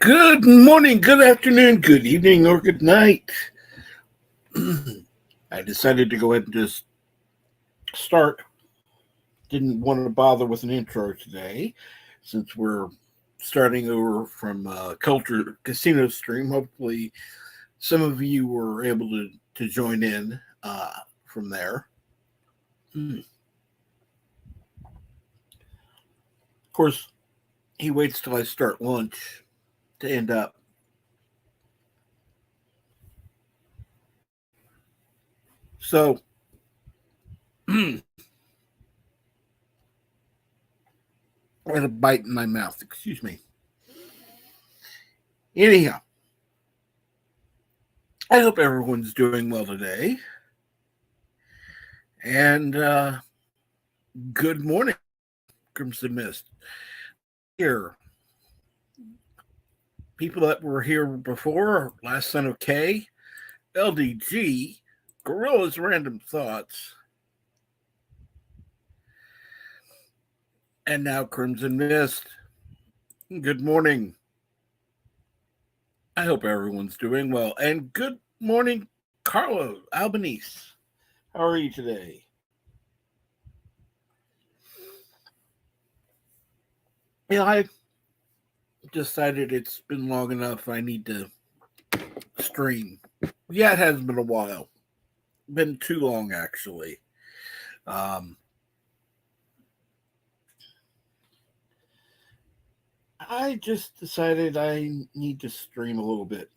Good morning, good afternoon, good evening, or good night. I decided to go ahead and just start. Didn't want to bother with an intro today since we're starting over from Culture Casino Stream. Hopefully, some of you were able to join in from there. Of course, he waits till I start lunch to end up. So, I had a bite in my mouth. Excuse me. Anyhow, I hope everyone's doing well today. And good morning, Crimson Mist. Here, people that were here before, Last Son of K, LDG, Gorilla's Random Thoughts, and now Crimson Mist. Good morning. I hope everyone's doing well. And good morning, Carlo Albanese. How are you today? Yeah, I decided it's been long enough. I need to stream. Yeah, it has been a while. Been too long, actually. Um, I just decided I need to stream a little bit.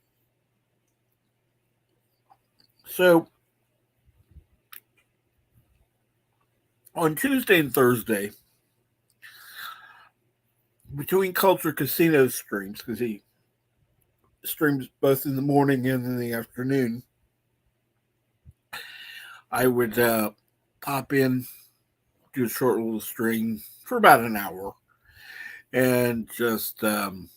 So, on Tuesday and Thursday, between Culture Casino streams, because he streams both in the morning and in the afternoon, I would pop in, do a short little stream for about an hour, and just kind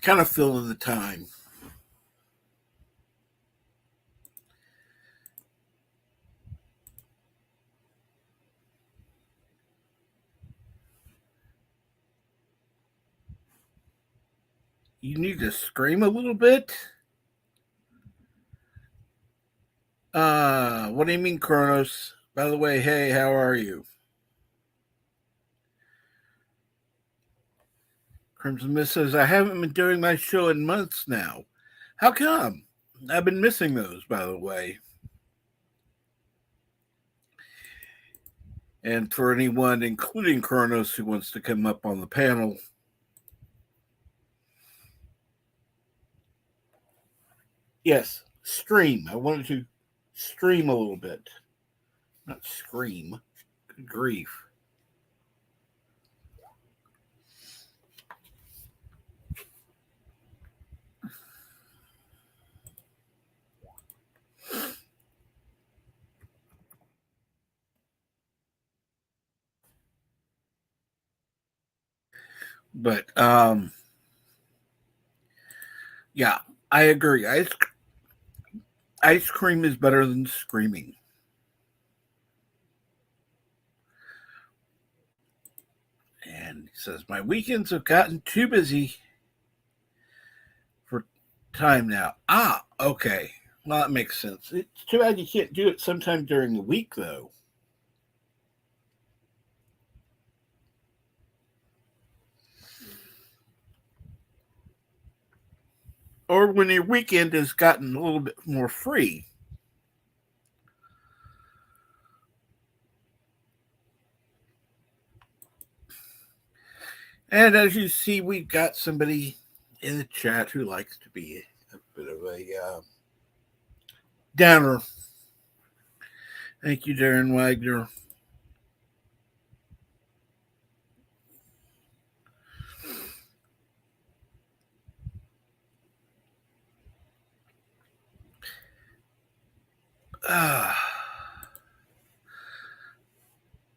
of fill in the time. You need to scream a little bit. What do you mean, Kronos? By the way, hey, how are you? Crimson Mist says, I haven't been doing my show in months now. How come? I've been missing those, by the way. And for anyone, including Kronos, who wants to come up on the panel, yes, stream. I wanted to stream a little bit, not scream. Good grief. But yeah, I agree. Ice cream is better than screaming. And he says, my weekends have gotten too busy for time now. Ah, okay. Well, that makes sense. It's too bad you can't do it sometime during the week, though. Or when your weekend has gotten a little bit more free. And as you see, we've got somebody in the chat who likes to be a bit of a downer. Thank you, Darren Wagner.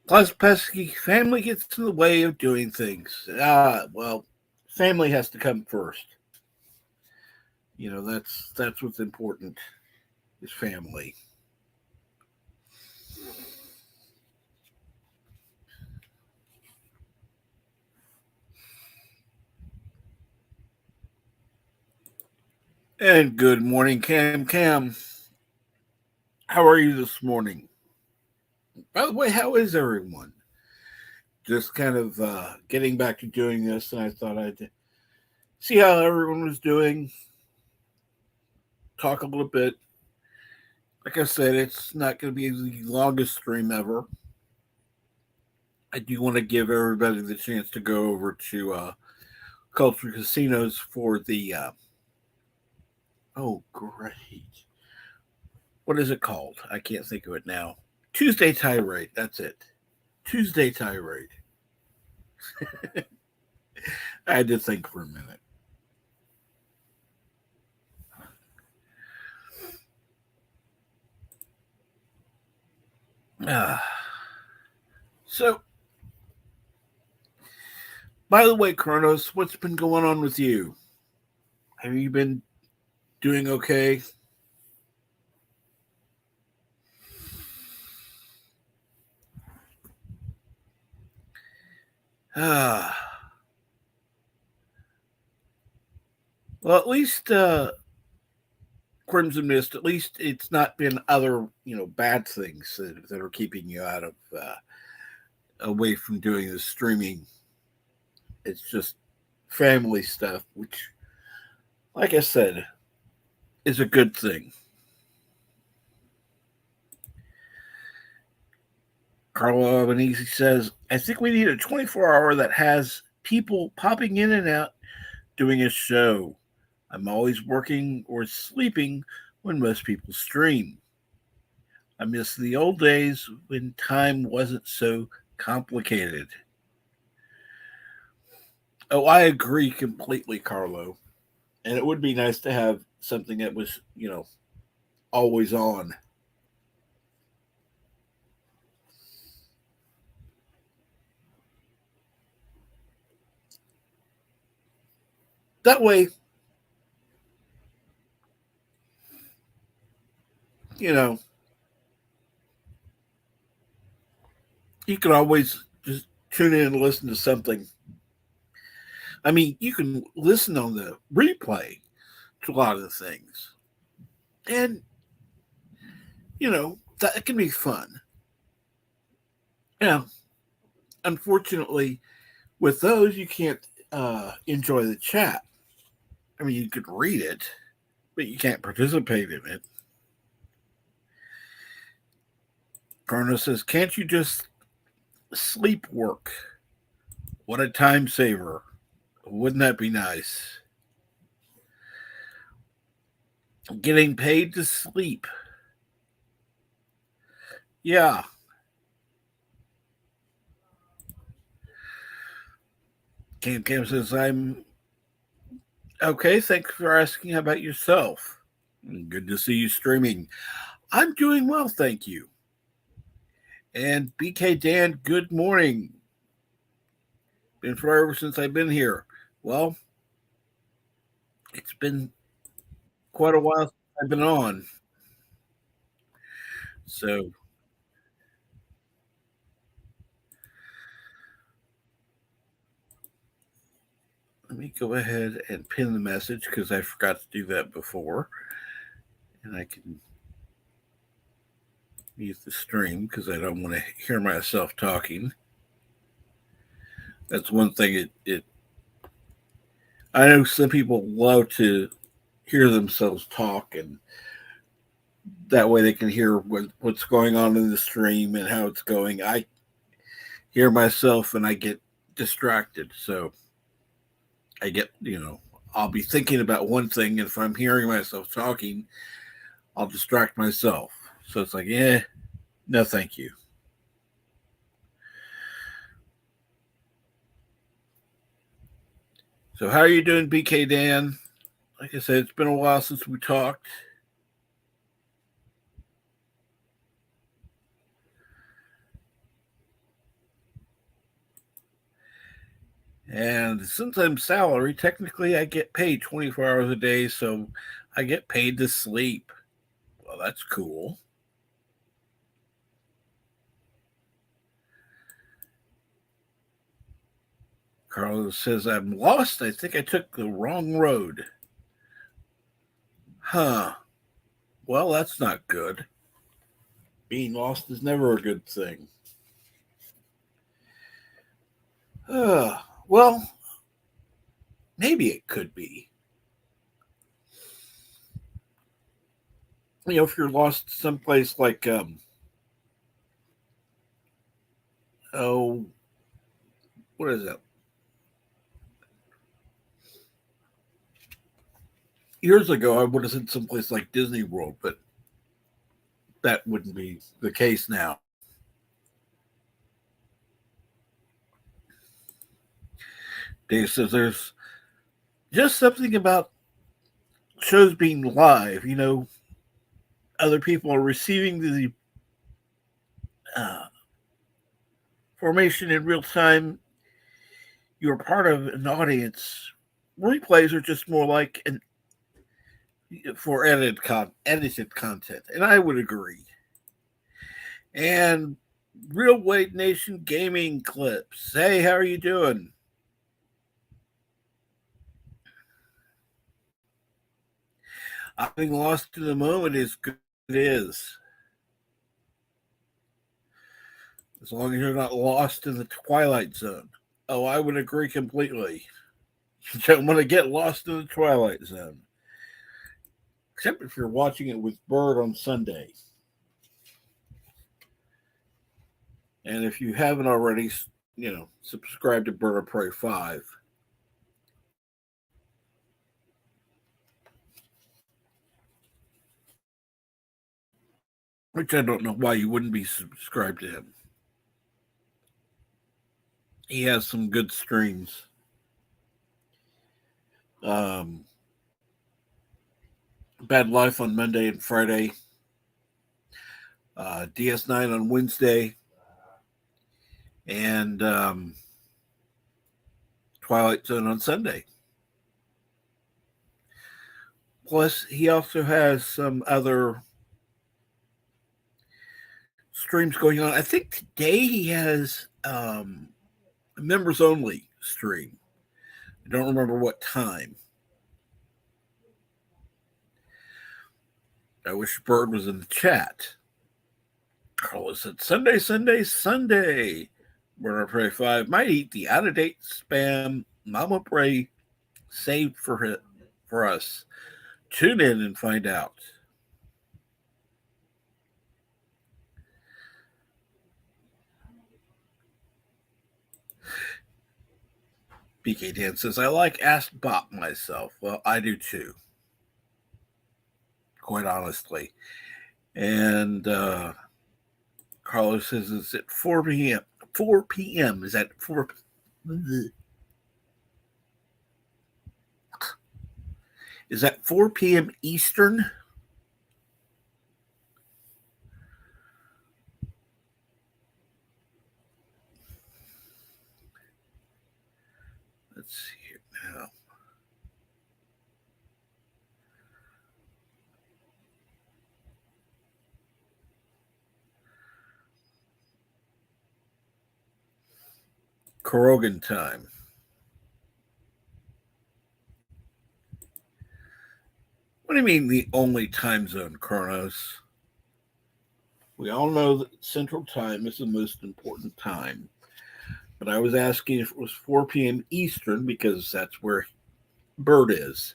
Plus, pesky family gets in the way of doing things. Well, family has to come first. You know, that's what's important is family. And good morning, Cam Cam. How are you this morning? By the way, how is everyone? Just kind of getting back to doing this, and I thought I'd see how everyone was doing, talk a little bit. Like I said, it's not going to be the longest stream ever. I do want to give everybody the chance to go over to Culture Casinos for the, oh, great. What is it called? I can't think of it now. Tuesday tirade. That's it. Tuesday tirade. I had to think for a minute. Ah. So, by the way, Kronos, what's been going on with you? Have you been doing okay? Ah. Well, at least Crimson Mist. At least it's not been other bad things that are keeping you out of away from doing the streaming. It's just family stuff, which, like I said, is a good thing. Carlo Albanese says, I think we need a 24-hour that has people popping in and out doing a show. I'm always working or sleeping when most people stream. I miss the old days when time wasn't so complicated. Oh, I agree completely, Carlo. And it would be nice to have something that was, always on. That way, you know, you can always just tune in and listen to something. I mean, you can listen on the replay to a lot of the things. And, that can be fun. Now, unfortunately, with those, you can't enjoy the chat. I mean, you could read it, but you can't participate in it. Carno says, can't you just sleep work? What a time saver. Wouldn't that be nice? Getting paid to sleep. Yeah. Cam Cam says, I'm okay. Thanks for asking. How about yourself? Good to see you streaming. I'm doing well, thank you. And BK Dan, good morning. Been forever since I've been here. Well, it's been quite a while since I've been on. So let me go ahead and pin the message because I forgot to do that before. And I can mute the stream because I don't want to hear myself talking. That's one thing. It I know some people love to hear themselves talk, and that way they can hear what's going on in the stream and how it's going. I hear myself and I get distracted, so I get I'll be thinking about one thing, and if I'm hearing myself talking, I'll distract myself. So it's like, yeah, no, thank you. So how are you doing, BK Dan? Like I said, it's been a while since we talked. And since I'm salary, technically I get paid 24 hours a day, so I get paid to sleep. Well, that's cool. Carlos says, I'm lost. I think I took the wrong road. Huh. Well, that's not good. Being lost is never a good thing. Well, maybe it could be. If you're lost someplace like, oh, what is it? Years ago, I would have said someplace like Disney World, but that wouldn't be the case now. Dave says there's just something about shows being live. Other people are receiving the uh, formation in real time. You're part of an audience. Replays are just more like an for edited content, and I would agree. And Real Weight Nation gaming clips. Hey, how are you doing? Being lost in the moment is good. It is. As long as you're not lost in the Twilight Zone. Oh, I would agree completely. You don't want to get lost in the Twilight Zone. Except if you're watching it with Bird on Sunday. And if you haven't already, subscribe to Bird of Prey 5. Which I don't know why you wouldn't be subscribed to him. He has some good streams. Bad Life on Monday and Friday. DS9 on Wednesday. And Twilight Zone on Sunday. Plus, he also has some other streams going on. I think today he has a members only stream. I don't remember what time. I wish Bird was in the chat. Carlos said Sunday, Sunday, Sunday. Bird of Prey 5 might eat the out of date spam Mama Prey saved for us. Tune in and find out. BK Dan says, I like Ask Bop myself. Well, I do too. Quite honestly. And Carlos says it's at 4 p.m. 4 p.m. Is that 4? Is that 4 p.m. Eastern? Let's see here now. Korogan time. What do you mean the only time zone, Kronos? We all know that Central Time is the most important time. But I was asking if it was 4 p.m. Eastern because that's where Bird is.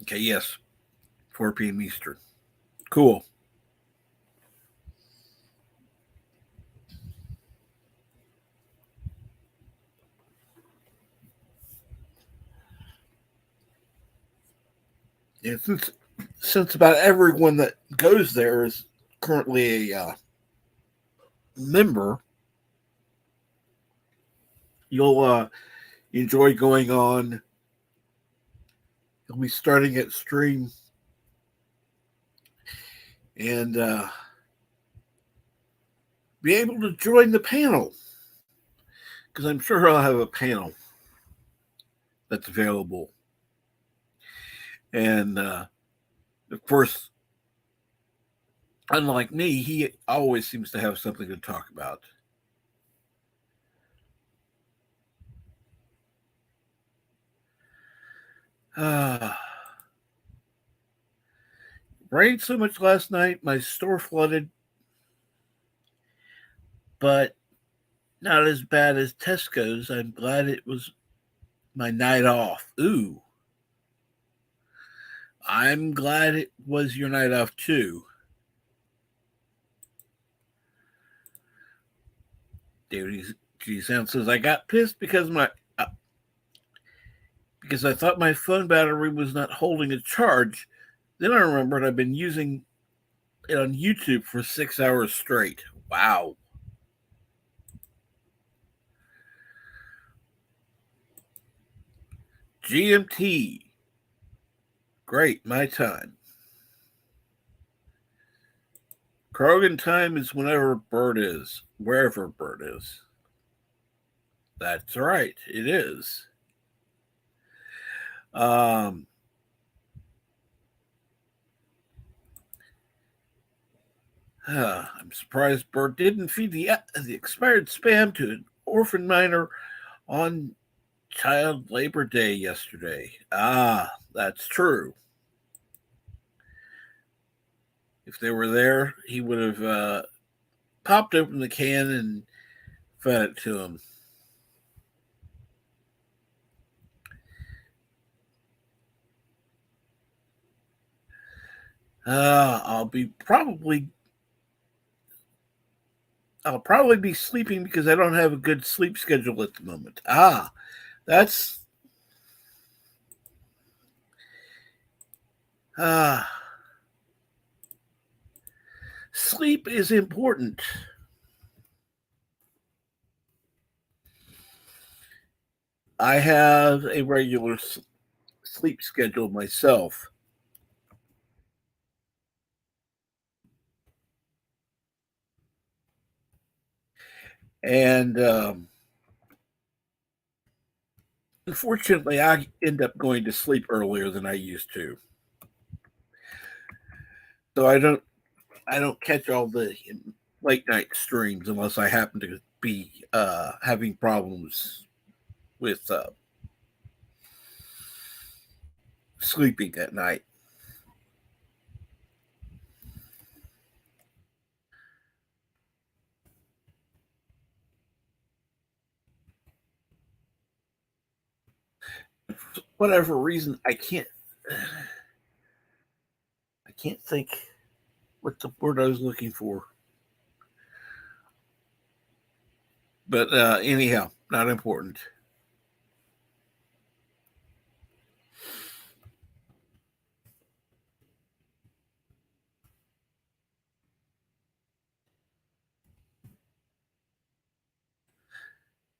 Okay, yes. 4 p.m. Eastern. Cool. Yeah, since about everyone that goes there is currently a member, you'll enjoy going on. You'll be starting at stream and be able to join the panel because I'm sure I'll have a panel that's available. And of course, unlike me, he always seems to have something to talk about. Ah, rained so much last night, my store flooded, but not as bad as Tesco's. I'm glad it was my night off. Ooh, I'm glad it was your night off too. David G. Sound says I got pissed because I thought my phone battery was not holding a charge. Then I remembered I've been using it on YouTube for 6 hours straight. Wow. GMT. Great, my time. Krogan time is whenever Bird is, wherever Bird is. That's right, it is. Um, I'm surprised Bird didn't feed the expired spam to an orphan minor on Child Labor Day yesterday. Ah, that's true. If they were there, he would have popped open the can and fed it to him. I'll probably be sleeping because I don't have a good sleep schedule at the moment. That's ah sleep is important. I have a regular sleep schedule myself. And unfortunately, I end up going to sleep earlier than I used to. So I don't catch all the late night streams unless I happen to be having problems with sleeping at night. For whatever reason, I can't think what the word I was looking for. But anyhow, not important.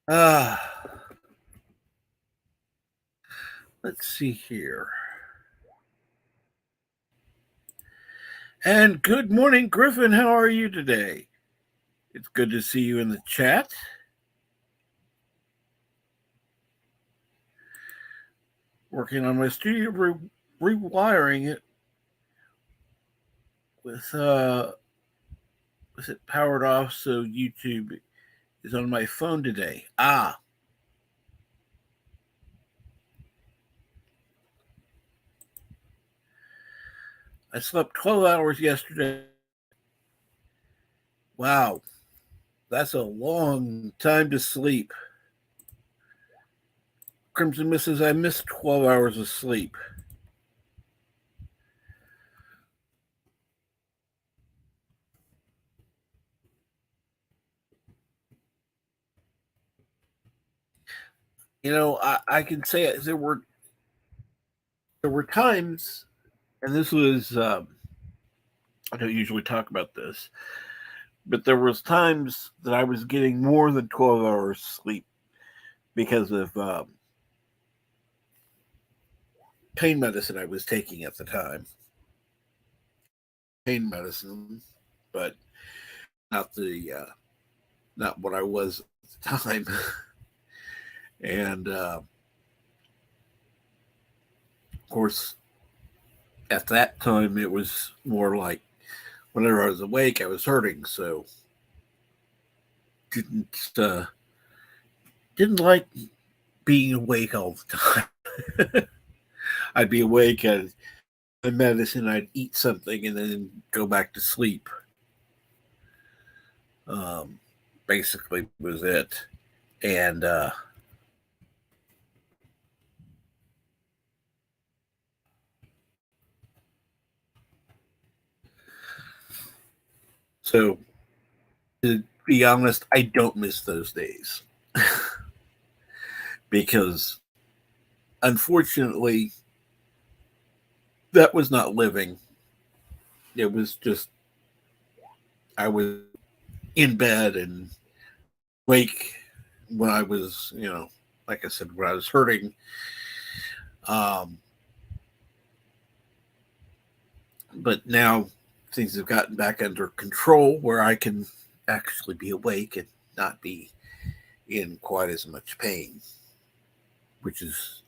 Uh, let's see here. And good morning, Griffin. How are you today? It's good to see you in the chat. Working on my studio, rewiring it with it powered off so YouTube is on my phone today. I slept 12 hours yesterday. Wow, that's a long time to sleep. Crimson Misses, I missed 12 hours of sleep. I can say it, there were times, and this was I don't usually talk about this, but there was times that I was getting more than 12 hours sleep because of pain medicine I was taking at the time. Pain medicine, but not the not what I was at the time. And of course, at that time, it was more like whenever I was awake, I was hurting. So didn't uh, didn't like being awake all the time. I'd be awake, I'd the medicine, I'd eat something, and then go back to sleep. Um, Basically was it. And so, to be honest, I don't miss those days because unfortunately, that was not living. It was just I was in bed and wake when I was, like I said, when I was hurting. Um, but now things have gotten back under control where I can actually be awake and not be in quite as much pain, which is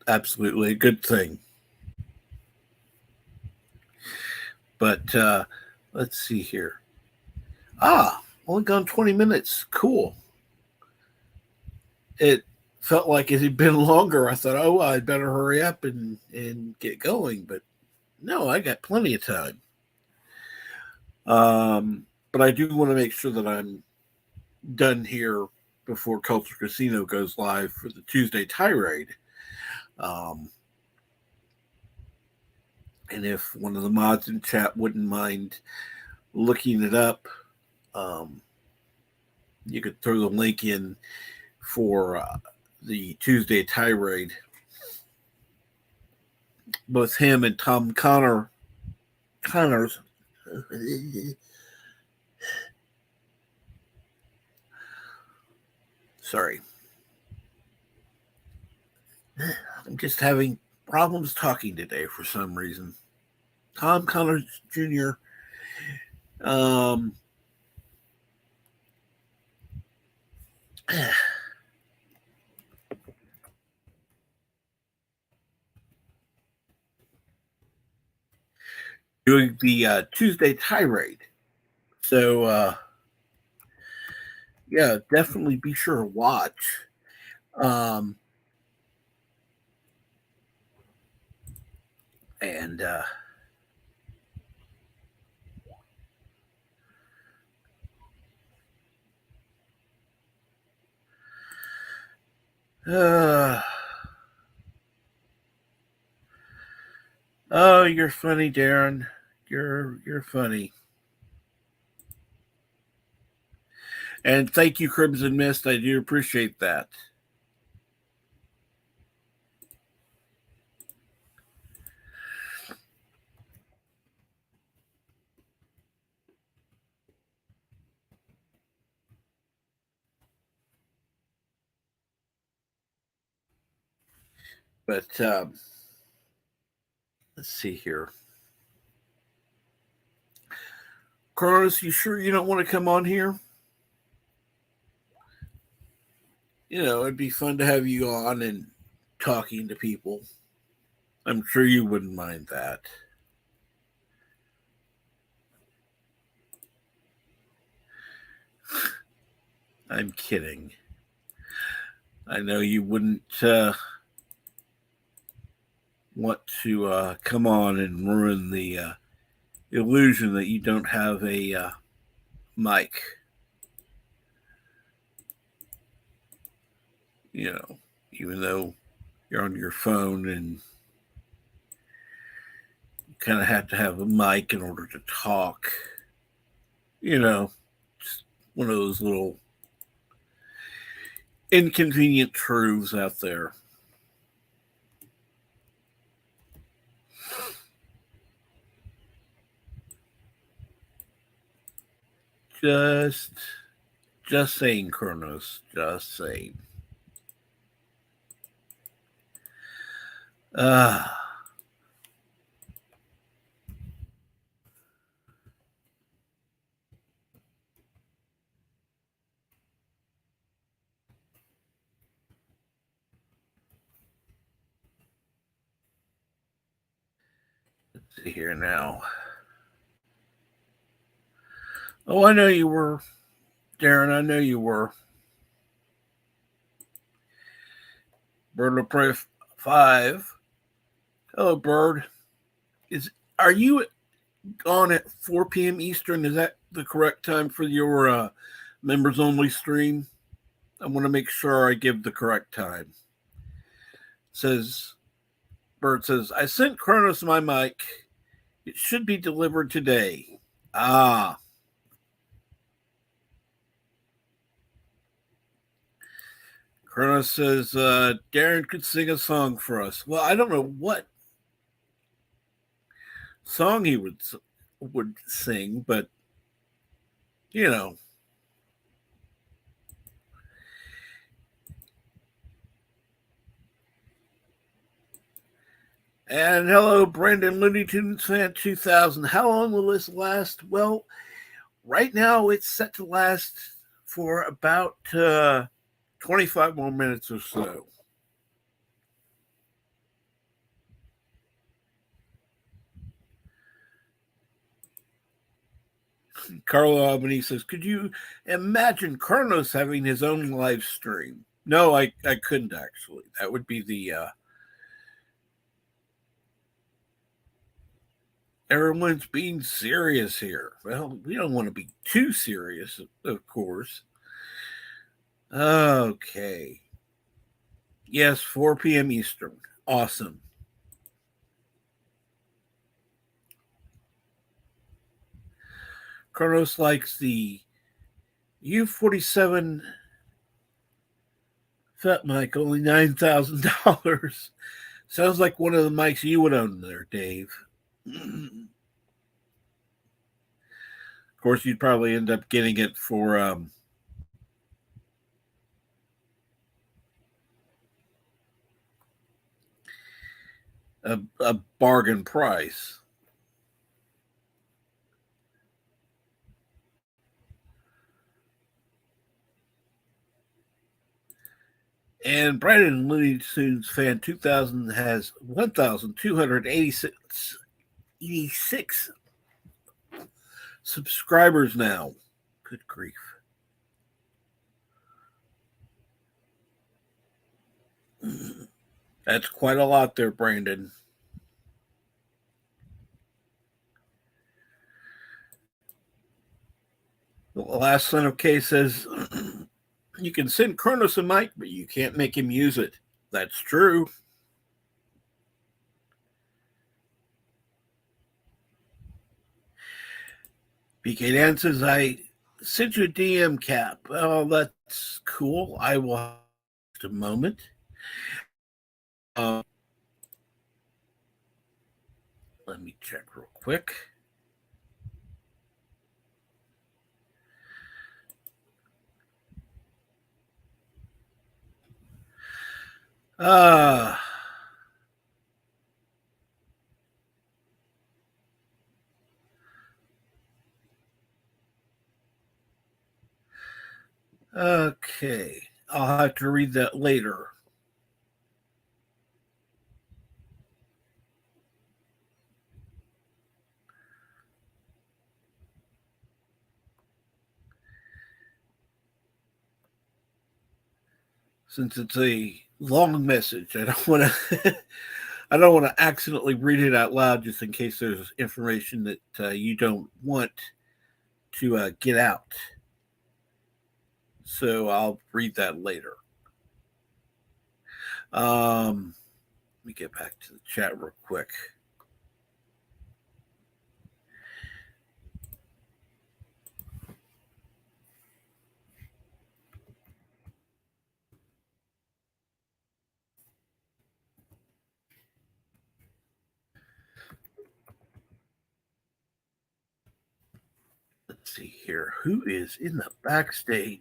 absolutely a good thing. But let's see here. Only gone 20 minutes. Cool. It felt like it had been longer. I thought, oh, I'd better hurry up and get going. But no, I got plenty of time. But I do want to make sure that I'm done here before Culture Casino goes live for the Tuesday tirade. Um, and if one of the mods in chat wouldn't mind looking it up, um, you could throw the link in for the Tuesday tirade. Both him and Tom Connors. Sorry, I'm just having problems talking today for some reason. Tom Connors Jr. Um, doing the Tuesday tirade. So, yeah, definitely be sure to watch. Um, and uh, oh, you're funny, Darren. You're funny. And thank you, Crimson Mist. I do appreciate that. But let's see here. Carlos, you sure you don't want to come on here? It'd be fun to have you on and talking to people. I'm sure you wouldn't mind that. I'm kidding. I know you wouldn't want to come on and ruin the illusion that you don't have a mic. Even though you're on your phone and you kind of have to have a mic in order to talk. Just one of those little inconvenient truths out there. Just saying, Kronos. Just saying. Uh, let's see here now. Oh, I know you were, Darren. I know you were. Bird of Prey 5 Hello, Bird. Are you on at 4 p.m. Eastern? Is that the correct time for your members only stream? I want to make sure I give the correct time. Says Bird says, I sent Kronos my mic. It should be delivered today. Ah. Kronos says Darren could sing a song for us. Well, I don't know what song he would sing, but you know. And hello, Brandon Looney Tunes fan 2000. How long will this last? Well, right now it's set to last for about 25 more minutes or so. Carlo Albany says, could you imagine Carlos having his own live stream? No, I couldn't actually. That would be the everyone's being serious here. Well, we don't want to be too serious, of course. Okay. Yes, 4 p.m. Eastern. Awesome. Carlos likes the U47 Fat mic, only $9,000. Sounds like one of the mics you would own there, Dave. Of course, you'd probably end up getting it for a bargain price. And Brandon Looney Tunes fan 2000 has 1,286 subscribers now. Good grief. That's quite a lot there, Brandon. The last son of K says, you can send Kronos a mic, but you can't make him use it. That's true. BK Dan says, I sent you a DM cap. Oh, that's cool. I will have a moment. Let me check real quick. Okay. I'll have to read that later. Since it's a long message, I don't want to I don't want to accidentally read it out loud just in case there's information that you don't want to get out. So I'll read that later. Let me get back to the chat real quick. Let's see here. Who is in the backstage?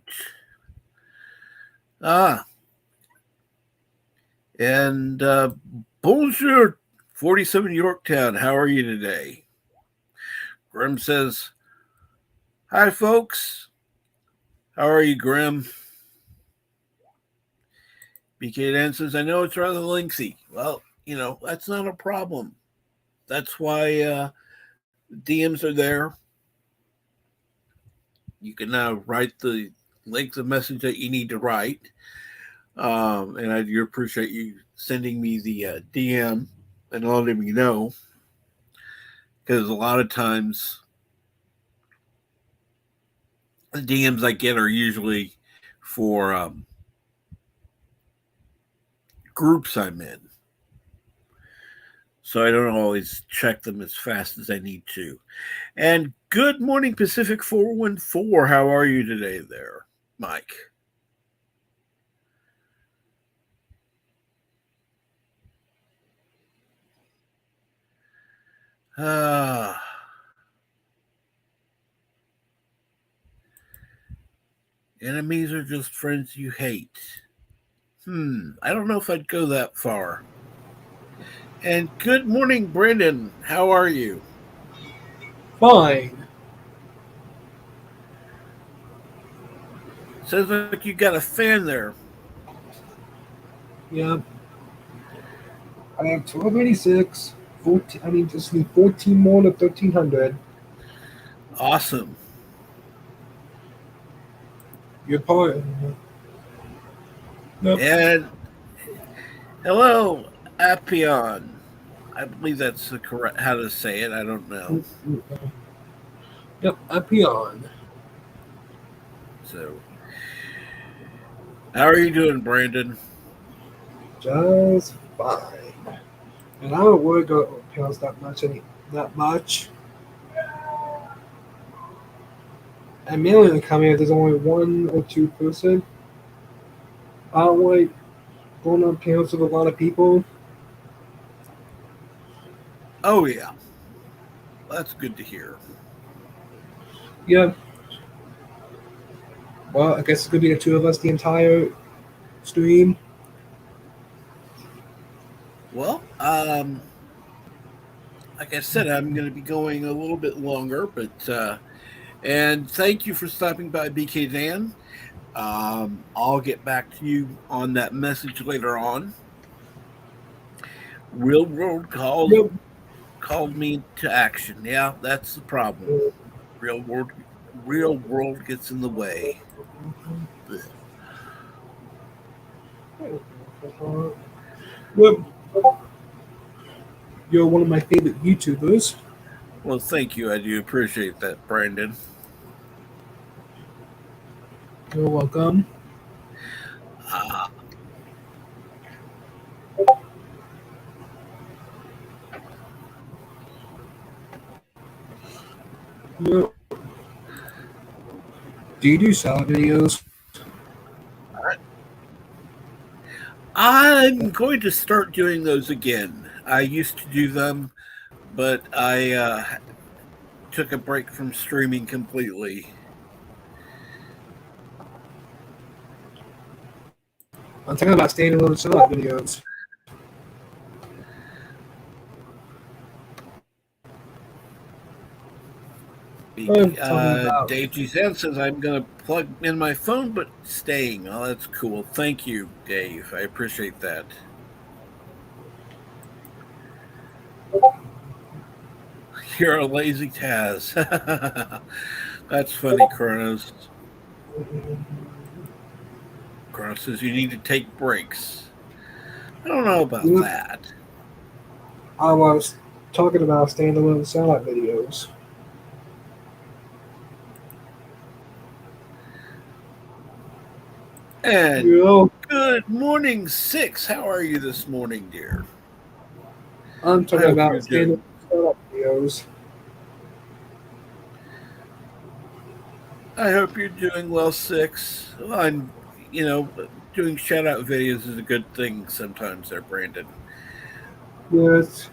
And bonjour, 47 Yorktown. How are you today? Grim says, hi, folks. How are you, Grim? BK Dan says, I know it's rather lengthy. Well, that's not a problem. That's why DMs are there. You can now write the length of message that you need to write. And I do appreciate you sending me the DM. and letting me know, because a lot of times the DMs I get are usually for groups I'm in, so I don't always check them as fast as I need to. And good morning, Pacific 414. How are you today, there, Mike? Ah, enemies are just friends you hate. I don't know if I'd go that far. And good morning, Brendan. How are you? Fine. Sounds like you got a fan there. Yeah, I have 1286. 14, I need just need 14 more to 1300. Awesome. Your part. Yep. And hello, Apion. I believe that's the correct how to say it. I don't know. Yep, I'm beyond. So, how are you doing, Brandon? Just fine. And I don't worry about pills that much. And mainly in the company, if there's only one or two person, I don't like going on panels with a lot of people. Oh yeah, that's good to hear. Yeah, well, I guess it's gonna be the two of us the entire stream. Well, like I said, I'm going to be going a little bit longer, but and thank you for stopping by, BK Dan. I'll get back to you on that message later on. Real world Yep. called me to action. Yeah, that's the problem. Real world, real world gets in the way. Blech. Yep. You're one of my favorite YouTubers. Well, thank you. I do appreciate that, Brandon. You're welcome. Uh, Yep. Do you do salad videos? I'm going to start doing those again. I used to do them, but I took a break from streaming completely. I'm talking about standalone salad videos. I'm talking about. Dave G. Zan says I'm going to plug in my phone, but staying. Oh, that's cool. Thank you, Dave. I appreciate that. You're a lazy Taz. That's funny, Kronos. Kronos says you need to take breaks. I don't know about Yep. that. I was talking about standalone salad videos. And Yeah. good morning, Six. How are you this morning, dear? I'm I talking hope about you're standalone doing. salad videos. I hope you're doing well, Six. Well, doing shout out videos is a good thing sometimes, there, Brandon. Yes.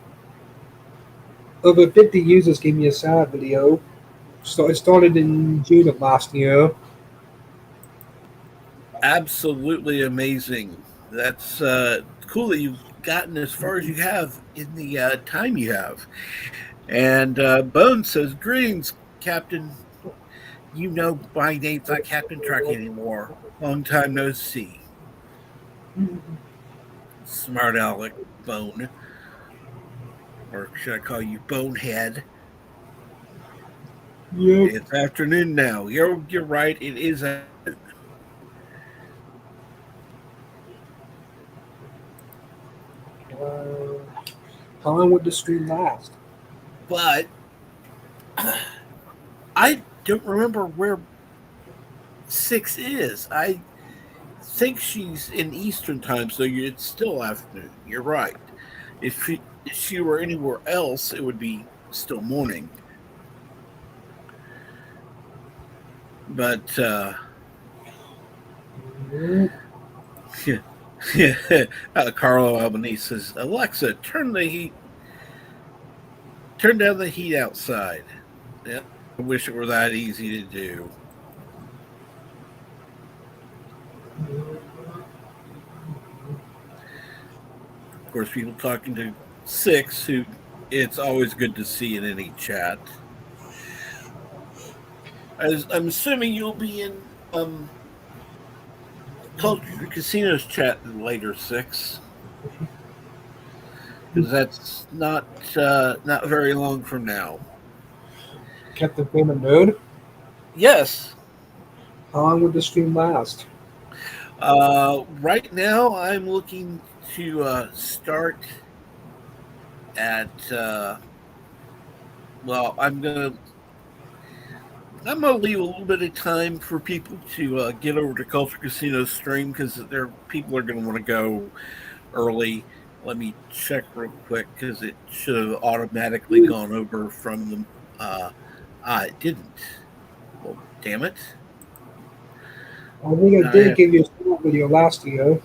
Over 50 users gave me a salad video. So it started in June of last year. Absolutely amazing. That's cool that you've gotten as far as you have in the time you have. And Bones says, "Greetings, Captain. You know my name's not Captain Truck anymore. Long time no see. Smart aleck, Bone. Or should I call you Bonehead? Yep. It's afternoon now. You're right. It is afternoon. Uh, How long would the stream last? But I don't remember where 6 is. I think she's in Eastern time, so it's still afternoon. You're right. If she were anywhere else, it would be still morning. But Mm, Carlo Albanese says, "Alexa, turn down the heat outside." Yeah, I wish it were that easy to do. Of course, people talking to 6, who it's always good to see in any chat. As I'm assuming you'll be in Culture Casinos chat later, 6, because that's not very long from now. Captain Payment Node. Yes. How long would the stream last? Right now, I'm looking to start at. Well, I'm gonna leave a little bit of time for people to get over to Culture Casino stream, because people are gonna want to go early. Let me check real quick, because it should have automatically gone over from the. It didn't. Well, damn it! I think I I did have. give you a small video last year.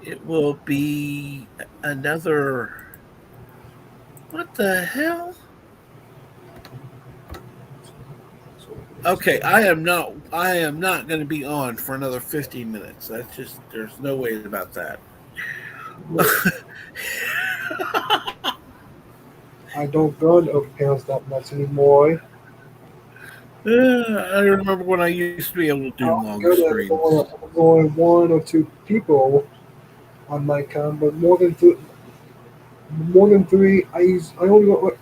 It will be another. What the hell? Okay, I am not. I am not going to be on for another 15 minutes. That's just. There's no way about that. I don't go to open panels that much anymore. I remember when I used to be able to do I'll long go to streams. only one or two people on my account, but more than three, I only go.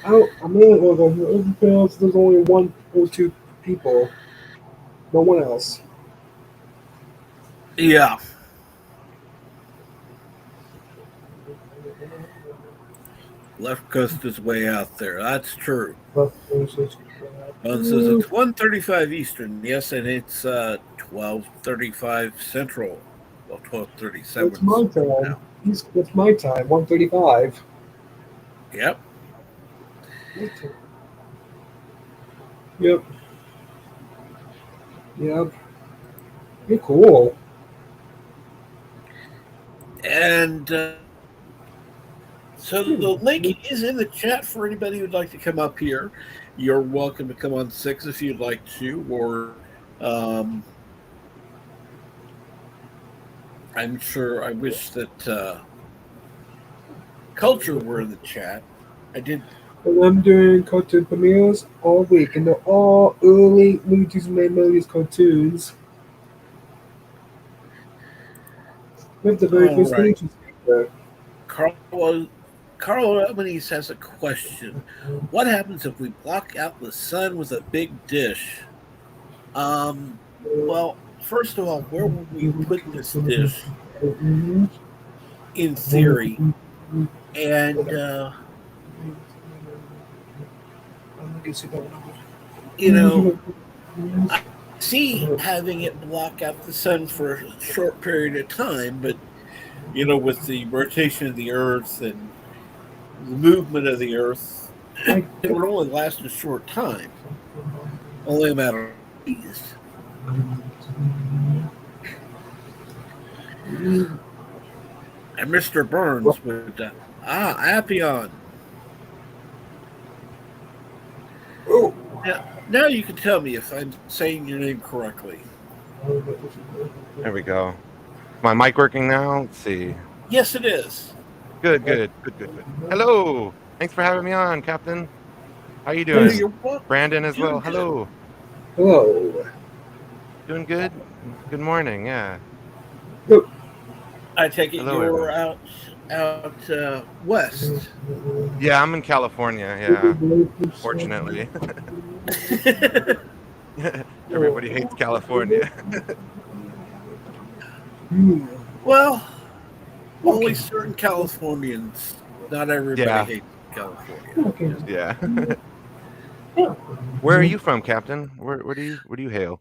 I mean, open panels. There's only one or two people, no one else. Yeah, left coast is way out there. That's true. But One says it's 1:35 Eastern. Yes, and it's 12:35 Central. Well, it's 12:37 my Central time. now. It's my time. 1:35. Yep. Yep. Yep. You're cool. And so the link is in the chat for anybody who'd like to come up here. You're welcome to come on 6 if you'd like to, or I'm sure I wish that Culture were in the chat. I did. And I'm doing cartoon premieres all week, and they're all early Looney Tunes and Melodies cartoons with the very All first Looney right. Tunes character. Carlo Albanese has a question. What happens if we block out the sun with a big dish? Well, first of all, where would we put this dish in theory? And you know, I see having it block out the sun for a short period of time, but with the rotation of the Earth and the movement of the Earth, it would only last a short time, only a matter of days. And Mr. Burns would, Appion. Now you can tell me if I'm saying your name correctly. There we go. My mic working now? Let's see. Yes, it is. Good. Hello. Thanks for having me on, Captain. How you doing? You're welcome. Brandon as well. Good. Hello. Hello. Doing good? Good morning, yeah. I take it Hello, you're everyone. out west. Yeah, I'm in California, yeah. Fortunately. Everybody hates California. Well, only certain Californians Not everybody Yeah. hates California. Okay. Yeah. Yeah. Where are you from, Captain? Where do you hail?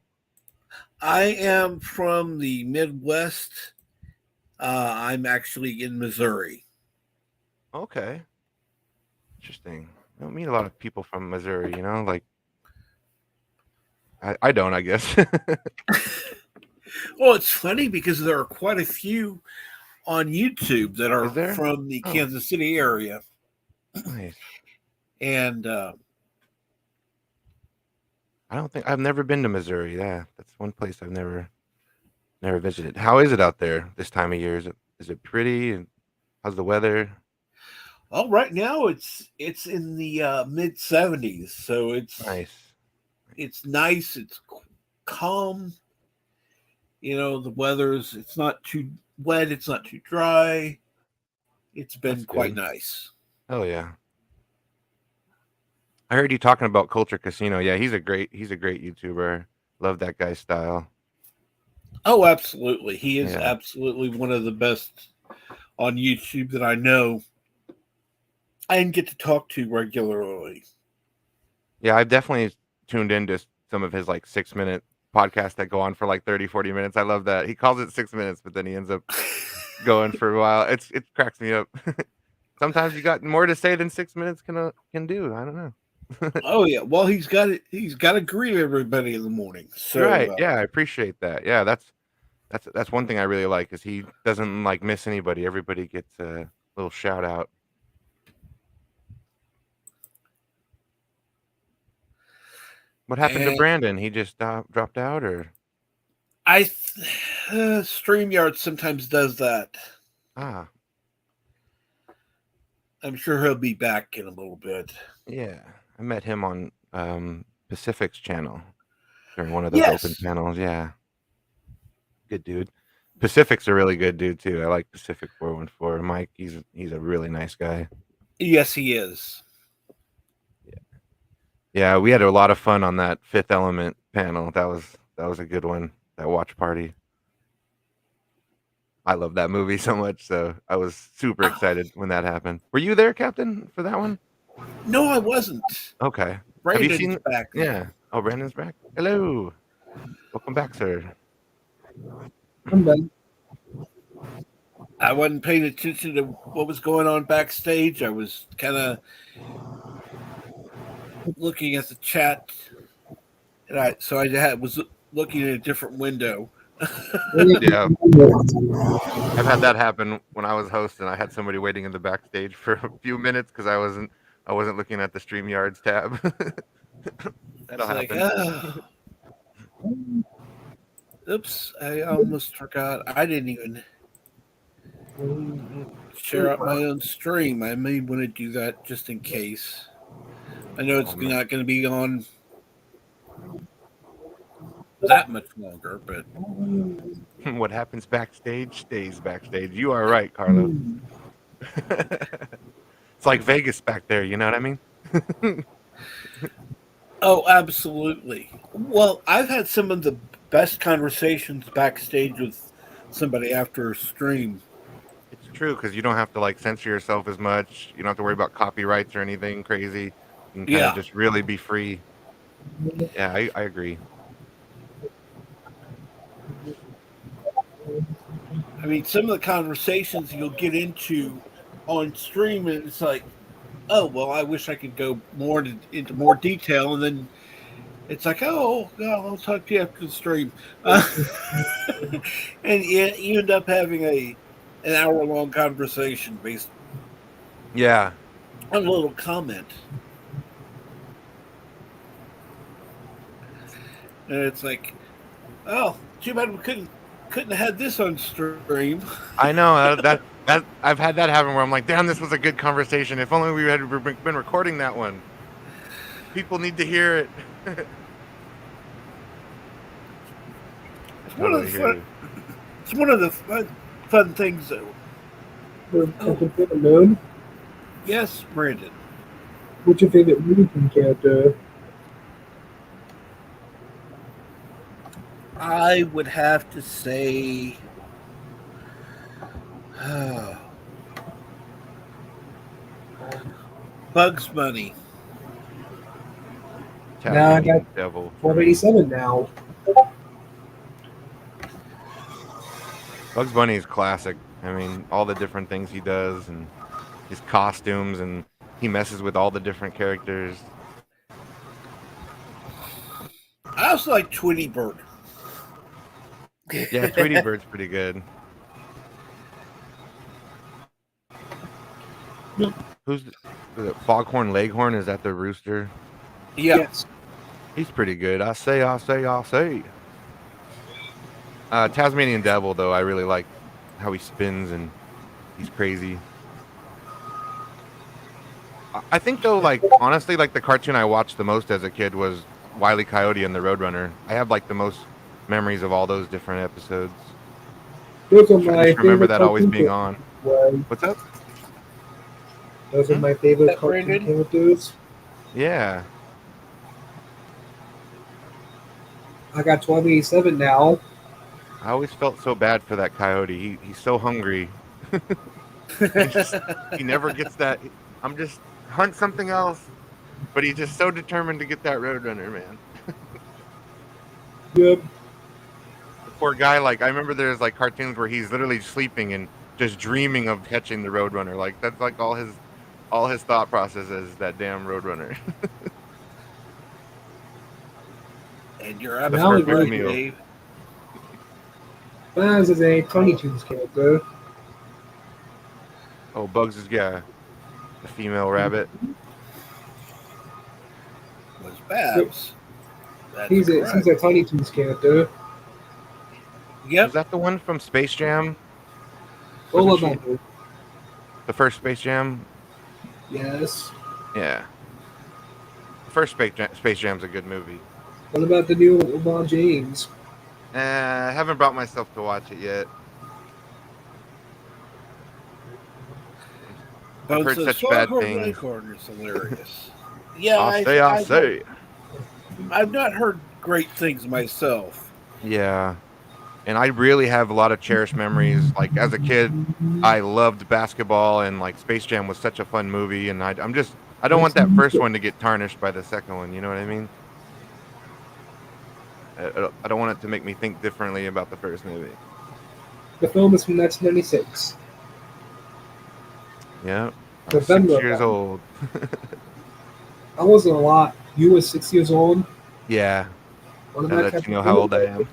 I am from the Midwest. I'm actually in Missouri. Okay. Interesting. I don't meet a lot of people from Missouri, like I don't, I guess. Well, it's funny because there are quite a few on YouTube that are Is there? from the Oh, Kansas City area, nice. and I don't think I've never been to Missouri. Yeah, that's one place I've never visited. How is it out there this time of year? Is it pretty? And how's the weather? oh, right now it's in the mid 70s, so Nice. it's nice. It's calm. The weather's it's not too wet. It's not too dry. It's been That's quite good. nice. Oh yeah. I heard you talking about Culture Casino. Yeah, he's a great YouTuber. Love that guy's style. Oh, absolutely. He is Yeah. absolutely one of the best on YouTube that I know and get to talk to regularly. Yeah, I've definitely tuned into some of his like 6-minute podcasts that go on for like 30, 40 minutes. I love that. He calls it 6 minutes, but then he ends up going for a while. It cracks me up. Sometimes you got more to say than 6 minutes can do. I don't know. Oh yeah. Well, he's got it. He's got to greet everybody in the morning. So Right. Yeah, I appreciate that. Yeah, that's one thing I really like is he doesn't like miss anybody. Everybody gets a little shout out. What happened to and Brandon? He just dropped out, or StreamYard sometimes does that. ah, I'm sure he'll be back in a little bit. yeah. I met him on Pacific's channel during one of those open Yes. panels. Yeah, good dude. Pacific's a really good dude too. I like Pacific 414. Mike, he's a really nice guy. Yes, he is. Yeah, we had a lot of fun on that Fifth Element panel. That was a good one. That watch party. I love that movie so much, so I was super excited when that happened. Were you there, Captain, for that one? No, I wasn't. Okay. Have you Brandon's seen? back Yeah. now. Oh, Brandon's back. Hello. Welcome back, sir. I'm done. I wasn't paying attention to what was going on backstage. I was kind of looking at the chat, and I was looking at a different window. Yeah, I've had that happen when I was hosting. I had somebody waiting in the backstage for a few minutes because I wasn't looking at the StreamYards tab. That'll It's like, happen. oops, I almost forgot. I didn't even share out my own stream. I may want to do that just in case. I know it's Oh, not going to be on that much longer, but what happens backstage stays backstage. You are right, Carlo. It's like Vegas back there. You know what I mean? oh, absolutely. Well, I've had some of the best conversations backstage with somebody after a stream. It's true because you don't have to like censor yourself as much. You don't have to worry about copyrights or anything crazy. You can kind of Yeah. just really be free. Yeah, I agree. I mean, some of the conversations you'll get into on stream, and it's like, oh, well, I wish I could go into more detail, and then it's like, oh, no, I'll talk to you after the stream, and you end up having an hour long conversation based Yeah, on a little comment, and it's like, oh, too bad we couldn't have had this on stream. I know that I've had that happen where I'm like, damn, this was a good conversation. If only we had been recording that one. People need to hear it. I It's one of totally the hear fun. you. It's one of the fun things, though. What's your favorite moon? Yes, Brandon. What's your favorite movie character? I would have to say, Bugs Bunny. Now I Tasmanian got Devil for me. 487 now. Bugs Bunny is classic. I mean, all the different things he does and his costumes, and he messes with all the different characters. I also like Tweety Bird. Yeah, Tweety Bird's pretty good. Who's the Foghorn Leghorn? Is that the rooster? Yeah. Yes. He's pretty good. I say. Tasmanian Devil, though, I really like how he spins and he's crazy. I think, though, like, honestly, like, the cartoon I watched the most as a kid was Wile E. Coyote and the Roadrunner. I have, like, the most memories of all those different episodes. Those are I my just remember favorite that always cartoon being on. characters. What's up? Those are my favorite That cartoon Brandon? characters. Yeah. I got 1287 now. I always felt so bad for that coyote. He's so hungry. He never gets that. I'm just hunt something else, but he's just so determined to get that Roadrunner, man. Yep. The poor guy. Like I remember there's like cartoons where he's literally sleeping and just dreaming of catching the Roadrunner. Like that's like all his thought process is that damn Roadrunner. And you're The Now absolutely perfect right, meal. Dave. Baz is a Tiny Toons character. Oh, Bugs is the female rabbit. Was Babs. That's He's correct. a Tiny Toons character. Yep. Was that the one from Space Jam? All Wasn't of them. the first Space Jam? Yes. Yeah. The first Space Jam's a good movie. What about the new LeBron James? I haven't brought myself to watch it yet. I've Both heard says such bad Foghorn things. Leghorn is hilarious. Yeah, I say. I've not heard great things myself. Yeah. And I really have a lot of cherished memories. Like as a kid, I loved basketball, and like Space Jam was such a fun movie. And I don't want that first one to get tarnished by the second one. You know what I mean? I don't want it to make me think differently about the first movie. The film is from 1996. Yeah. I was 6 November. years old. I wasn't a lot. You were 6 years old. Yeah. What That lets you know how old I am.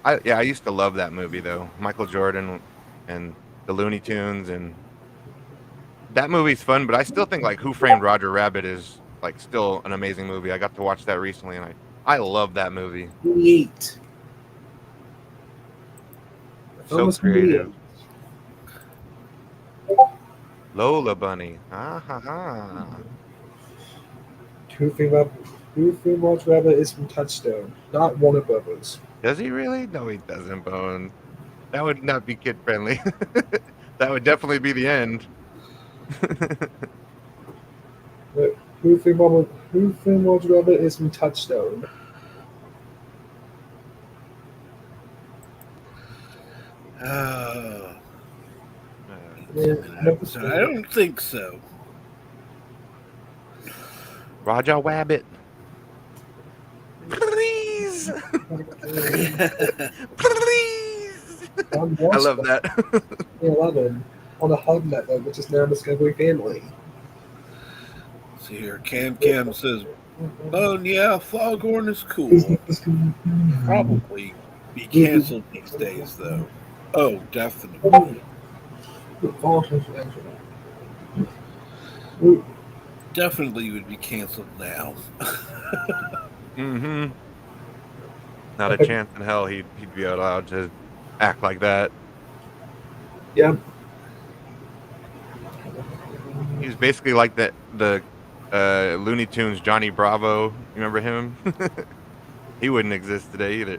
I used to love that movie though. Michael Jordan and the Looney Tunes, and that movie's fun, but I still think like Who Framed Roger Rabbit is like still an amazing movie. I got to watch that recently, and I love that movie. 28. So creative. Lola Bunny. Ah ha ha. Who Framed Roger Rabbit is from Touchstone, not Warner Brothers. Does he really? No, he doesn't, Bone. That would not be kid friendly. That would definitely be the end. Who Framed Roger Rabbit is from Touchstone. Yeah, I don't think so. Roger Rabbit. Please. Please. I love that. 11 on the Hub Network, which is now Discovery Family. See here, Cam says, "Oh yeah, Foghorn is cool. Probably be canceled these days, though. Oh, definitely. Definitely would be canceled now." Mm-hmm. Not a chance in hell he'd be allowed to act like that. Yeah. He was basically like the Looney Tunes Johnny Bravo. You remember him? He wouldn't exist today either.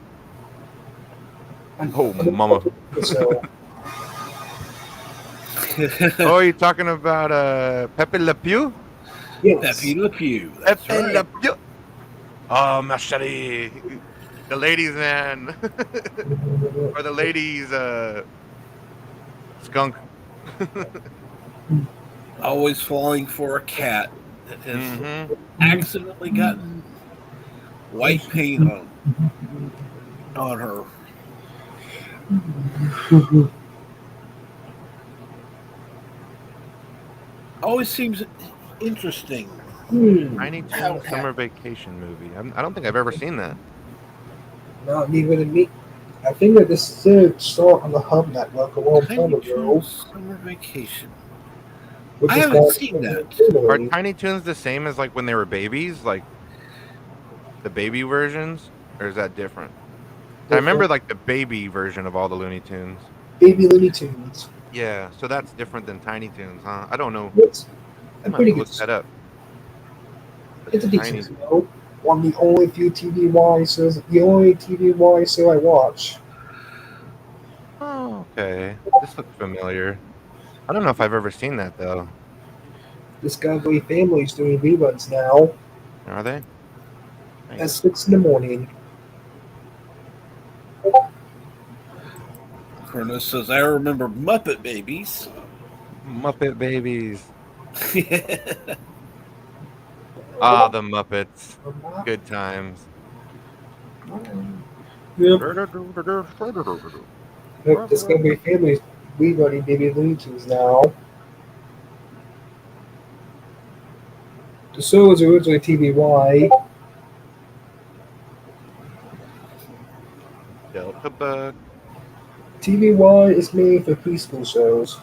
Oh, mama. Oh, you talking about Pepe Le Pew? Yes. Pepe Le Pew. That's Pepe right. Le Pew. Oh, ma chérie. The ladies' man. Or the ladies' skunk. Always falling for a cat that has Mm-hmm. accidentally gotten white paint on her. Always seems interesting Tiny how Toon it Summer happened. Vacation movie. I don't think I've ever seen that. Not even me. I think that this did start on the Hub Network a long time Tiny ago Toons Summer Vacation. with I this haven't guy seen that. Are family. Tiny Toons the same as like when they were babies, like the baby versions, or is that different? I remember Different like the baby version of all the Looney Tunes. baby Looney Tunes. Yeah, so that's different than Tiny Toons, huh? I don't know. It's a I'm gonna have pretty to good. look that up. The It's a decent Tiny. show. One of the only few TVY shows, the only TVY show I watch. Oh, okay. This looks familiar. I don't know if I've ever seen that though. Discovery Family's doing reruns now Are they? at Nice. 6 in the morning. Chronos says, I remember Muppet Babies. Muppet Babies. Ah, the Muppets. Good times. Yep. Yep, Discovery Family's rerunning Baby Looney Tunes now. The show was originally TVY. Delta Bug. TVY is made for preschool shows.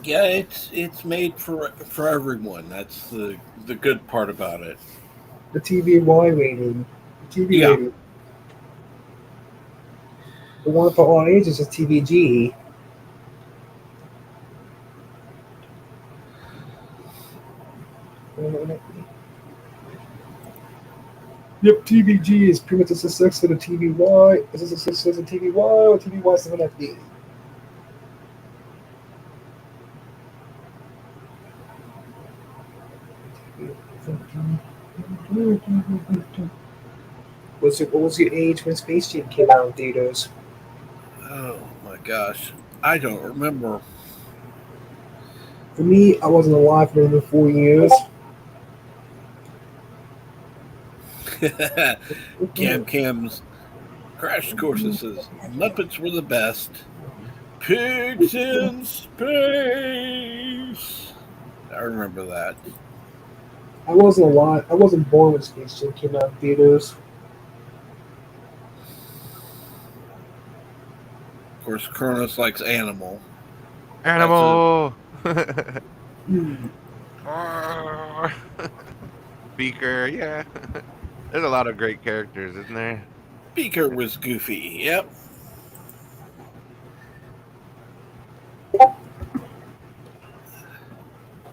Yeah, it's made for everyone. That's the good part about it. The TVY rating. The TV Yeah. rating. The one for all ages is TVG. Yep, TVG is pretty much a success for the TVY. Is it a success for TVY or TVY 7FD? What was your age when Space Jam came out in theaters? Oh my gosh. I don't remember. For me, I wasn't alive for over 4 years. Cam Cam's Crash Course says Muppets were the best. Pigs in space. I remember that. I wasn't alive. I wasn't born when Space Jam came out in theaters. Of course, Cronus likes Animal. That's a Animal. Hmm. Beaker. Yeah. There's a lot of great characters, isn't there? Beaker was goofy. Yep.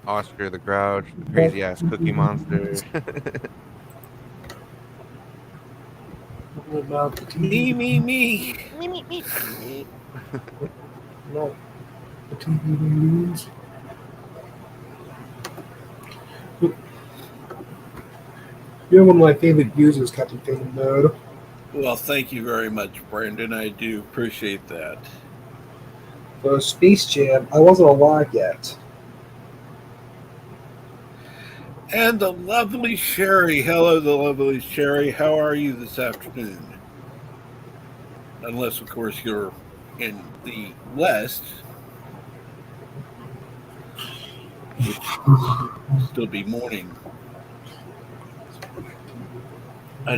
Oscar the Grouch, the crazy ass Cookie Monster. What about the Me, TV? me, me. Me, me, me, me. No, the TV news. You're one of my favorite users, Captain Phantom Nerd. Well, thank you very much, Brandon. I do appreciate that. For Space Jam, I wasn't alive yet. And the lovely Sherry. Hello, the lovely Sherry. How are you this afternoon? Unless, of course, you're in the West, which would still be morning. I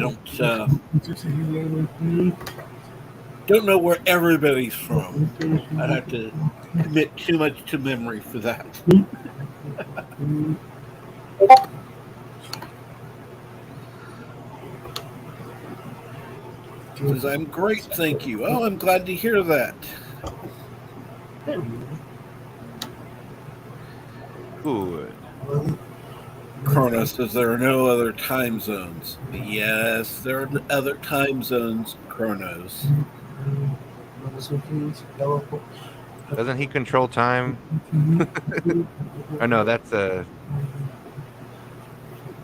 don't know where everybody's from. I'd have to commit too much to memory for that. Says I'm great, thank you. Oh, I'm glad to hear that. Good. Kronos says there are no other time zones. Yes, there are other time zones, Kronos. Doesn't he control time? Oh no, that's a.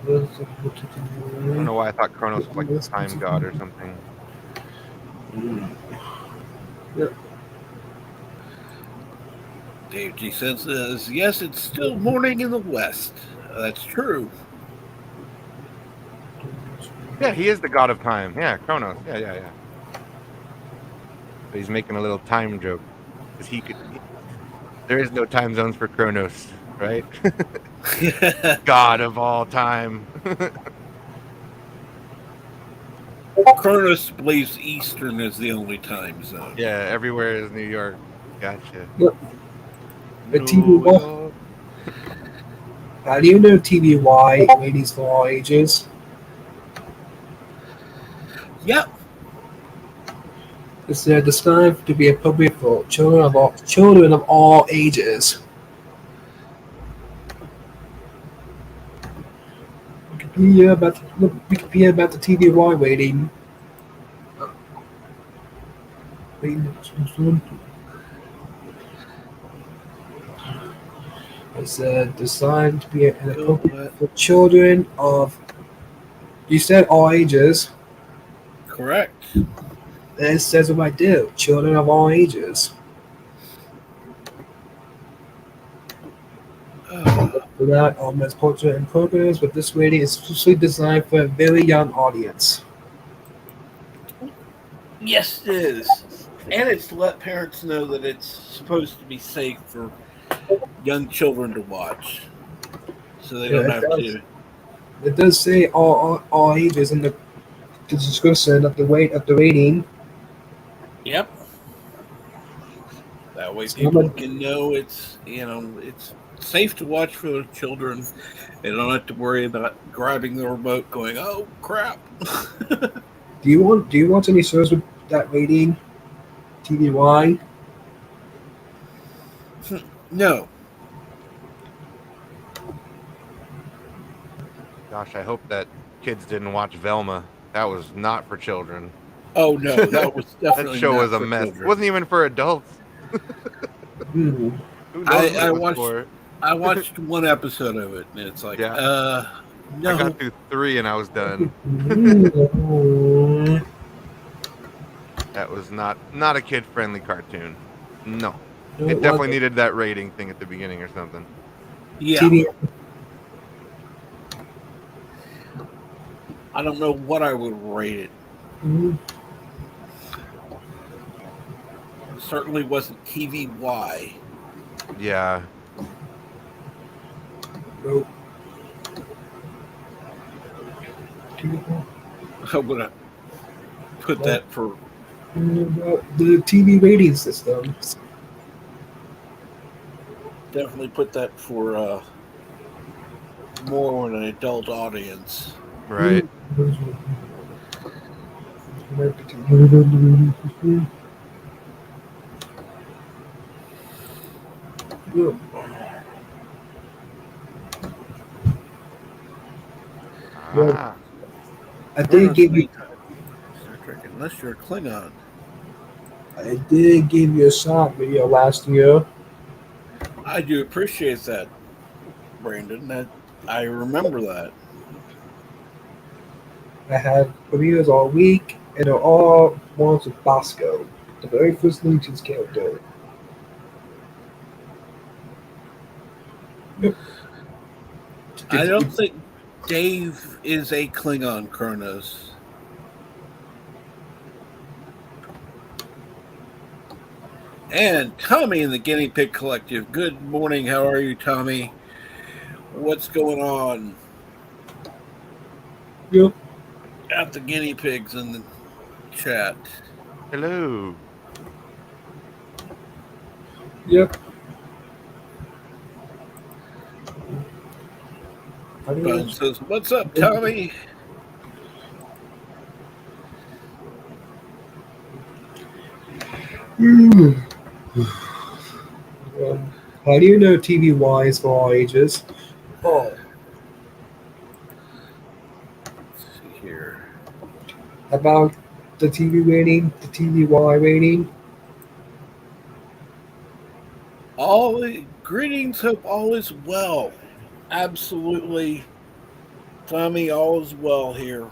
I don't know why I thought Kronos was like the time god or something. Dave G says, yes, it's still morning in the West. That's true. Yeah, he is the god of time. Yeah, Kronos. Yeah. But he's making a little time joke because there is no time zones for Kronos, right? God of all time. Cronus believes Eastern is the only time zone. Yeah, everywhere is New York. Gotcha. Yep. The New TVY. York. Do you know TVY ratings for all ages? Yep. It's designed to be appropriate for children of all ages. Wikipedia about the TVY rating. It's designed to be an Go appropriate what? for children of. You said all ages. Correct. And it says what I do. Children of all ages. For that, as portrait and programs, but this rating is specifically designed for a very young audience. Yes, it is. And it's to let parents know that it's supposed to be safe for young children to watch. So they Yeah, don't it have does. to. It does say all ages in the description of the weight of the rating. Yep. That way So I'm people a, can know it's safe to watch for the children. They don't have to worry about grabbing the remote going, oh crap. do you want any shows with that rating? TVY? No. Gosh, I hope that kids didn't watch Velma. That was not for children. Oh no, that was That definitely show was not a for mess. It children. wasn't even for adults. Hmm. Who knows I, what I it was watched for? I watched one episode of it and it's like, Yeah, I got no. through 3 and I was done. Hmm. That was not a kid-friendly cartoon. No. No, it It definitely wasn't. needed that rating thing at the beginning or something. Yeah. TV. I don't know what I would rate it. Hmm. Certainly wasn't TVY. Yeah. No. I'm gonna put No. that for The TV rating systems. definitely put that for more of an adult audience. Right. Well, Ah. I did Chronos give you playtime. Star Trek, unless you're a Klingon. I did give you a shot video last year. I do appreciate that, Brandon. That I remember that. I had videos all week, and they're all ones with Bosco, the very first Legion's character. Yep. I don't think Dave is a Klingon, Kronos. And Tommy in the Guinea Pig Collective. Good morning. How are you, Tommy? What's going on? Yep. Got the guinea pigs in the chat. Hello. Yep. I Bun mean, says, what's up, Tommy? how do you know TVY is for all ages? Oh, Let's see here. about the TV rating, the TVY rating. Greetings, hope all is well. Absolutely, Tommy, all is well here.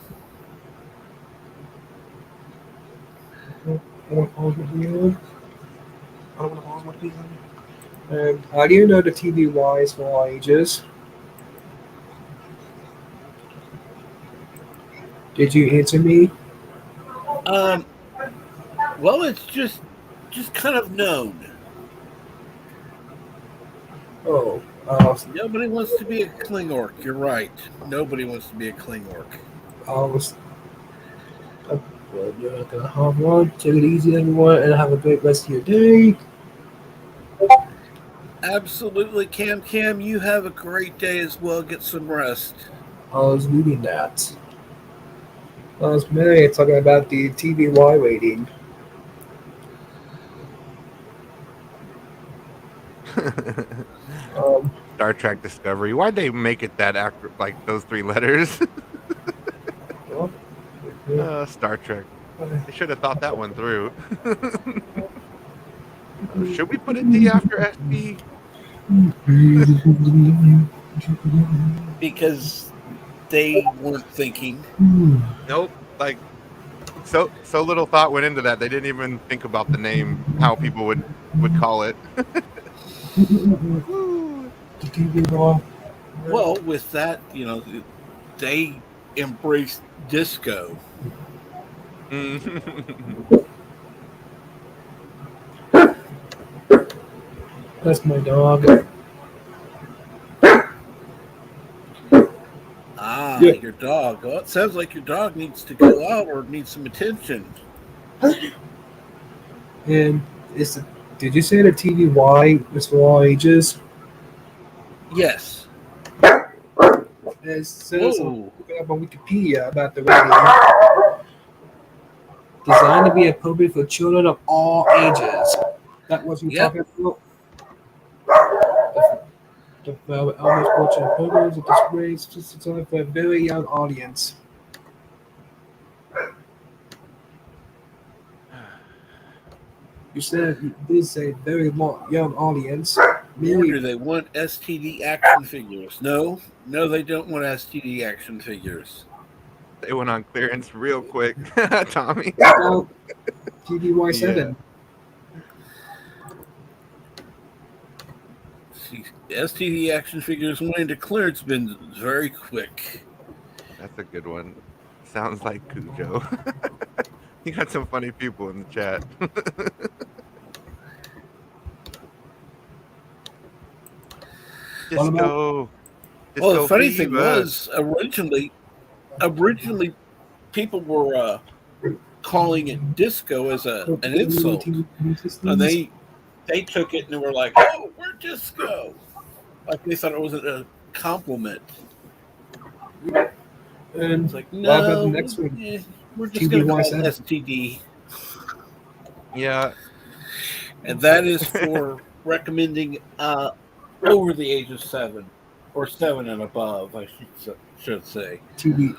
I want to pause my video. I don't want to pause my video. How do you know the TVY is for all ages? Did you answer me? Um, well, it's just kind of known. Oh, Nobody wants to be a Klingork. You're right. Nobody wants to be a Klingork. I was. Well, you're not gonna have one. Take it easy, everyone, and have a great rest of your day. Absolutely, Cam. You have a great day as well. Get some rest. I was reading that. I was Mary talking about the TVY rating. Um, Star Trek Discovery. Why'd they make it that like those 3 letters? well, yeah. Star Trek. They should have thought that one through. Should we put a D after SP? Because they weren't thinking. Nope. Like so little thought went into that. They didn't even think about the name, how people would call it. Woo. Well, with that, they embraced disco. That's my dog. Ah, Yeah. your dog. Well, it sounds like your dog needs to go out or needs some attention. And did you say the TVY is for all ages? Yes. It says Whoa. looking up on Wikipedia about the rating. Designed to be appropriate for children of all ages. That was you Yep. talking about? The almost fortunate programs of displays just designed for a very young audience. You said this is a very young audience. Or Maybe do they want STD action figures? No, they don't want STD action figures. They went on clearance real quick, Tommy. about TVY7. See, STD action figures went into clearance bins very quick. That's a good one. Sounds like Cujo. You got some funny people in the chat. Disco. Well, the Disco funny thing fever. was originally people were calling it disco as an insult, and they took it and they were like, "Oh, we're disco," like they thought it was a compliment. And It's like, what about the no, next one? we're just going to call it TVY7. STD, Yeah. and that is for recommending over the age of 7 or 7 and above. I should say. TV.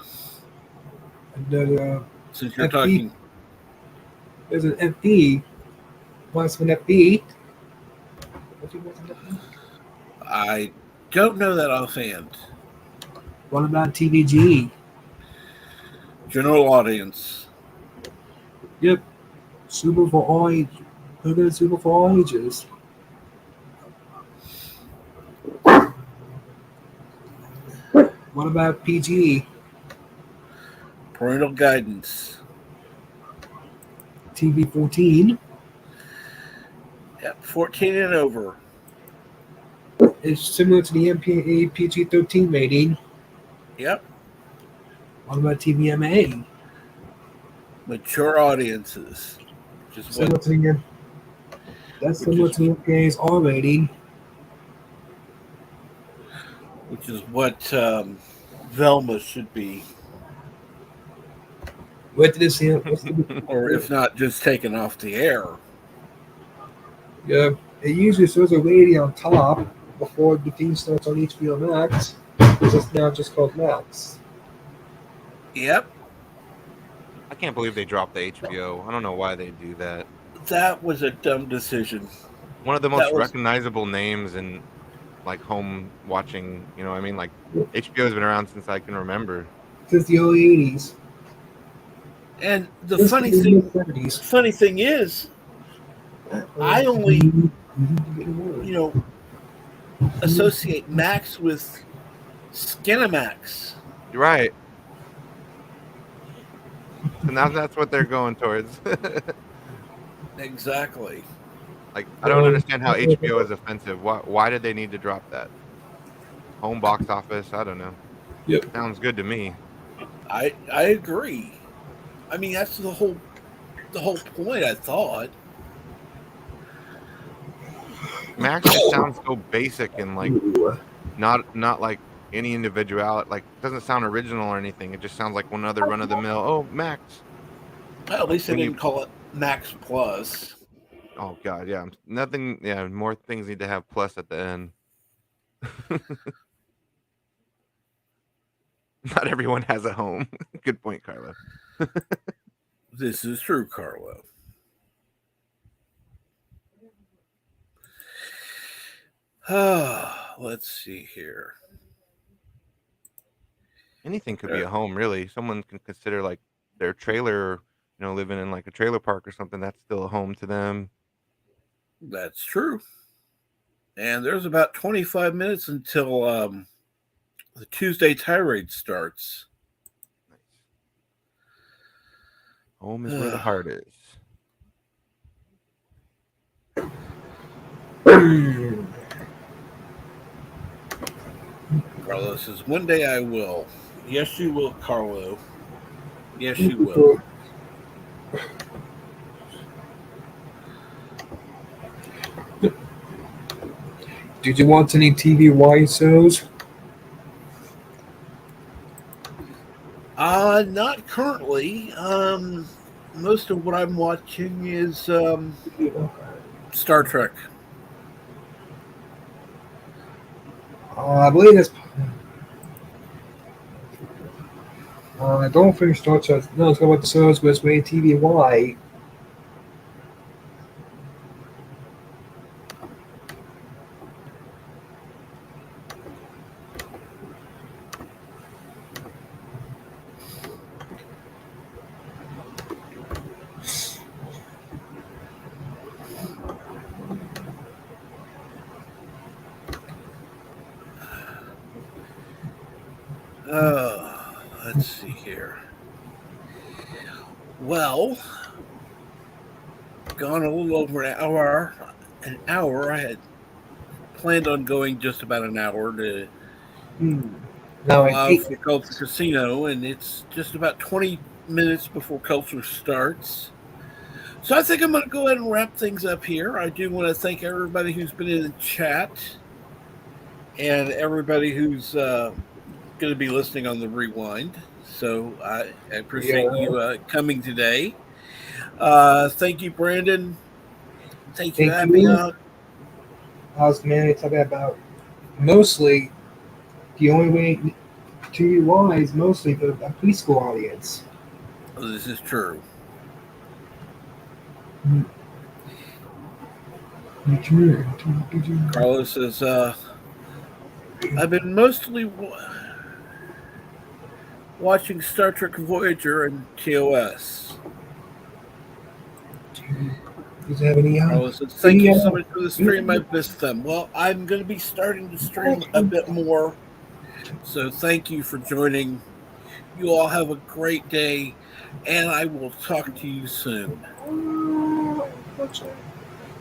And then Since you're FB. talking, There's an FB. What's an FB? I don't know that offhand. What about TVG? General audience. Yep. Super for all ages. Super for all ages. What about PG? Parental guidance. TV 14. Yep, 14 and over. It's similar to the MPA PG 13 rating. Yep. What about TVMA? Mature audiences. Which is Similar to the That's similar to the MPA's R rating. Which is what Velma should be. What did it say? Or if not, just taken off the air. Yeah, it usually shows a rating on top before the theme starts on HBO Max. It's now just called Max. Yep. I can't believe they dropped the HBO. I don't know why they do that. That was a dumb decision. One of the most recognizable names in like home watching, you know what I mean? Like HBO has been around since I can remember. Since the early 80s. And the funny thing is, I only associate Max with Skinamax. You're right. So now that's what they're going towards. Exactly. Like, I don't understand how HBO is offensive. Why did they need to drop that? Home box office? I don't know. Yep. Sounds good to me. I agree. I mean, that's the whole point. I thought. Max just sounds so basic and like not like any individuality. Like, doesn't sound original or anything. It just sounds like one other run of the mill. Oh, Max. Well, at least they When you didn't call it Max Plus. Oh god, yeah. Nothing. Yeah, more things need to have plus at the end. Not everyone has a home. Good point, Carlo. This is true, Carlo. Let's see here. Anything could be a home, really. Someone can consider like their trailer, living in like a trailer park or something. That's still a home to them. That's true. And there's about 25 minutes until the Tuesday tirade starts. Nice. Home is where the heart is. Carlo says, "One day I will." Yes, you will, Carlo. Yes, you will. Did you watch any TVY shows? Not currently. Most of what I'm watching is Star Trek. I believe that's. I don't think Star Trek. No, it's about the shows, but it's made TVY. Let's see here. Well, gone a little over an hour. An hour. I had planned on going just about an hour to for Culture Casino, and it's just about 20 minutes before Culture starts. So I think I'm going to go ahead and wrap things up here. I do want to thank everybody who's been in the chat and everybody who's going to be listening on the rewind. So I appreciate you coming today. Thank you, Brandon. Thank you, Abby. I was mainly talking about mostly the only way TVY is mostly for a preschool audience. Oh, this is true. Carlos says, I've been mostly watching Star Trek Voyager and TOS. Does it have any? Carlos says, thank you so much for the stream. I've missed them. Well, I'm going to be starting to stream a bit more. So thank you for joining. You all have a great day, and I will talk to you soon.